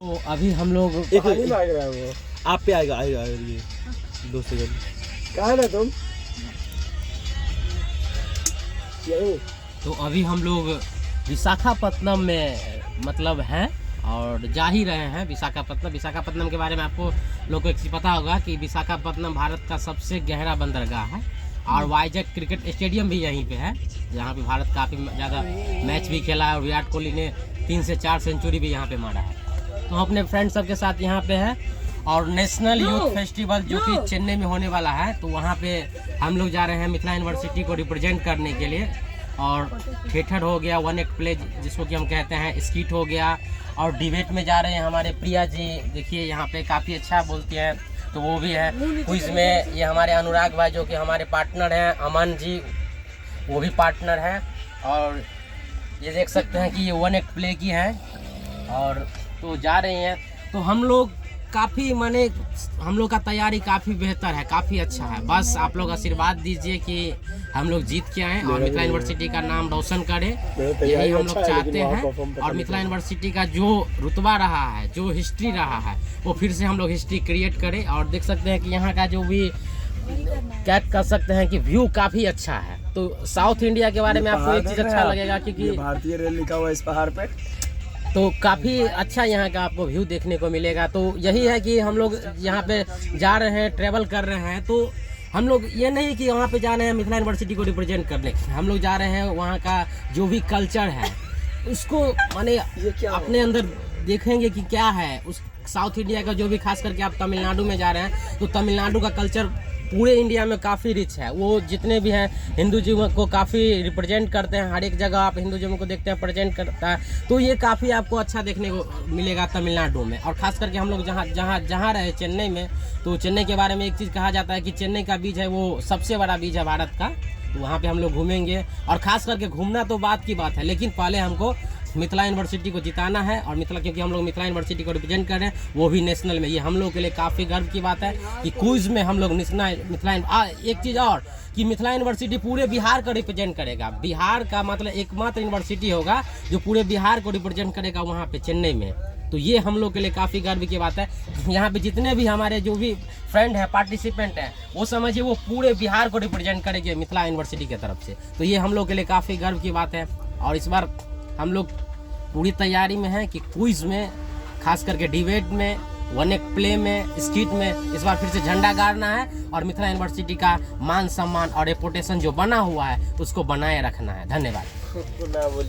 तो अभी हम लोग एक नहीं मांग रहा है वो, आप पे आएगा आएगा ये 2 सेकंड। कहाँ ना तुम? यही। तो अभी हम लोग विशाखापत्तनम में मतलब हैं और जा ही रहे हैं विशाखापत्तनम के बारे में आपको लोग को एक चीज़ पता होगा कि विशाखापत्तनम भारत का सबसे गहरा बंदरगाह है और वाइजैक क्रिकेट स्टेडियम भी यहीं पे है, जहाँ पे भारत काफ़ी ज़्यादा मैच भी खेला है और विराट कोहली ने 3 से 4 सेंचुरी भी यहाँ पे मारा है। तो हम अपने फ्रेंड सब के साथ यहाँ पे हैं और नेशनल यूथ फेस्टिवल जो कि चेन्नई में होने वाला है, तो वहाँ पे हम लोग जा रहे हैं मिथिला यूनिवर्सिटी को रिप्रेजेंट करने के लिए। और थिएटर हो गया, वन एक्ट प्ले जिसको कि हम कहते हैं, स्किट हो गया, और डिबेट में जा रहे हैं हमारे प्रिया जी, देखिए यहाँ पे काफ़ी अच्छा बोलती हैं तो वो भी है। क्विज में ये हमारे अनुराग भाई जो कि हमारे पार्टनर हैं, अमन जी वो भी पार्टनर हैं, और ये देख सकते हैं कि ये वन एक्ट प्ले की हैं और तो जा रहे हैं। तो हम लोग काफ़ी माने हम लोग का तैयारी काफ़ी बेहतर है, काफ़ी अच्छा है। बस आप लोग आशीर्वाद दीजिए कि हम लोग जीत के आएँ और मिथिला यूनिवर्सिटी का नाम रोशन करें, यही हम लोग चाहते हैं। और मिथिला यूनिवर्सिटी का जो रुतबा रहा है, जो हिस्ट्री रहा है, वो फिर से हम लोग हिस्ट्री क्रिएट करें। और देख सकते हैं कि यहाँ का जो भी क्या कर सकते हैं कि व्यू काफ़ी अच्छा है। तो साउथ इंडिया के बारे में आपको एक चीज़ अच्छा लगेगा क्योंकि भारतीय रेल लिखा हुआ है इस पहाड़ पे, तो काफ़ी अच्छा यहाँ का आपको व्यू देखने को मिलेगा। तो यही है कि हम लोग यहाँ पे जा रहे हैं, ट्रैवल कर रहे हैं, तो हम लोग ये नहीं कि वहाँ पे जा रहे हैं मिथिला यूनिवर्सिटी को रिप्रेजेंट करने, हम लोग जा रहे हैं वहाँ का जो भी कल्चर है उसको माने अपने अंदर देखेंगे कि क्या है उस साउथ इंडिया का। जो भी खास करके आप तमिलनाडु में जा रहे हैं तो तमिलनाडु का कल्चर पूरे इंडिया में काफ़ी रिच है, वो जितने भी हैं हिंदुज़म को काफ़ी रिप्रेजेंट करते हैं, हर एक जगह आप हिंदुज़म को देखते हैं प्रेजेंट करता है। तो ये काफ़ी आपको अच्छा देखने को मिलेगा तमिलनाडु में। और ख़ास करके हम लोग जहाँ रहे चेन्नई में, तो चेन्नई के बारे में एक चीज़ कहा जाता है कि चेन्नई का बीच है वो सबसे बड़ा बीच है भारत का, तो वहाँ पे हम लोग घूमेंगे। और ख़ास करके घूमना तो बात की बात है, लेकिन पहले हमको मिथिला यूनिवर्सिटी को जिताना है। और क्योंकि हम लोग मिथिला यूनिवर्सिटी को रिप्रेजेंट कर रहे हैं, वो भी नेशनल में, ये हम लोग के लिए काफ़ी गर्व की बात है कि क्विज में हम लोग एक चीज़ और कि मिथिला यूनिवर्सिटी पूरे बिहार को रिप्रेजेंट करेगा। बिहार का मतलब एकमात्र यूनिवर्सिटी होगा जो पूरे बिहार को रिप्रेजेंट करेगा वहाँ पे चेन्नई में। तो ये हम लोग के लिए काफ़ी गर्व की बात है। यहाँ पे जितने भी हमारे जो भी फ्रेंड हैं, पार्टिसिपेंट हैं, वो समझिए वो पूरे बिहार को रिप्रेजेंट करेंगे मिथिला यूनिवर्सिटी की तरफ से। तो ये हम लोग के लिए काफ़ी गर्व की बात है। और इस बार हम लोग पूरी तैयारी में हैं कि क्विज में, खास करके डिबेट में, वन एक्ट प्ले में, स्किट में इस बार फिर से झंडा गाड़ना है और मिथिला यूनिवर्सिटी का मान सम्मान और रेपुटेशन जो बना हुआ है उसको बनाए रखना है। धन्यवाद।